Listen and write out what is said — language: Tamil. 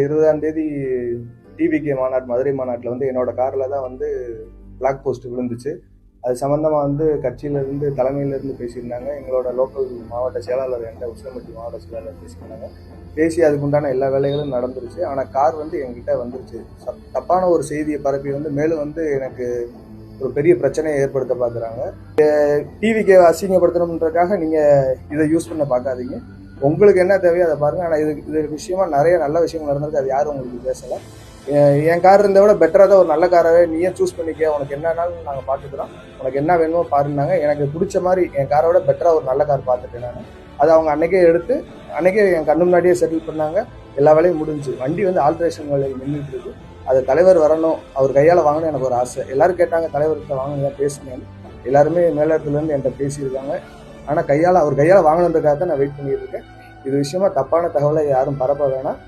20ஆம் தேதி டிவிகே மாநாடு, மதுரை மாநாட்டில் வந்து என்னோட காரில் தான் வந்து பிளாக் போஸ்ட் விழுந்துச்சு. அது சம்மந்தமாக வந்து கட்சியிலேருந்து தலைமையிலேருந்து பேசியிருந்தாங்க. எங்களோட லோக்கல் மாவட்ட செயலாளர் என்கிட்ட உசிலம்பட்டி மாவட்ட செயலாளர் பேசியிருந்தாங்க. பேசி அதுக்குண்டான எல்லா வேலைகளும் நடந்துருச்சு. ஆனால் கார் வந்து எங்ககிட்ட வந்துருச்சு. தப்பான ஒரு செய்தியை பரப்பி வந்து மேலும் வந்து எனக்கு ஒரு பெரிய பிரச்சனையை ஏற்படுத்த பார்க்குறாங்க. டிவிகே அசிங்கப்படுத்தணுன்றதுக்காக நீங்கள் இதை யூஸ் பண்ண பார்க்காதீங்க. உங்களுக்கு என்ன தேவையோ அதை பாருங்கள். ஆனால் இது விஷயமா நிறைய நல்ல விஷயங்கள் நடந்திருக்கு. அது யாரும் உங்களுக்கு பேசலை. என் கார் இருந்த விட பெட்டராக தான் ஒரு நல்ல காராகவே நீயே சூஸ் பண்ணிக்க, உனக்கு என்னன்னாலும் நாங்கள் பார்த்துக்கிறோம், உனக்கு என்ன வேணுமோ பாருந்தாங்க. எனக்கு பிடிச்ச மாதிரி என் காரோட பெட்டராக ஒரு நல்ல கார் பார்த்துட்டேன் நான். அதை அவங்க அன்றைக்கே எடுத்து அன்றைக்கே என் கண்ணு முன்னாடியே செட்டில் பண்ணாங்க. எல்லா வேலையும் முடிஞ்சு வண்டி வந்து ஆல்ட்ரேஷன் வேலையில் நின்றுட்டு இருக்கு. அது தலைவர் வரணும், அவர் கையால் வாங்கணும் எனக்கு ஒரு ஆசை. எல்லாரும் கேட்டாங்க தலைவர்கிட்ட வாங்க பேசுனேன். எல்லாருமே மேலிடத்துலேருந்து என்கிட்ட பேசியிருக்காங்க. ஆனால் அவர் கையால் வாங்கணுன்றதுக்காக தான் நான் வெயிட் பண்ணிட்டு இருக்கேன். இது விஷயமா தப்பான தகவலை யாரும் பரப்ப வேணாம்.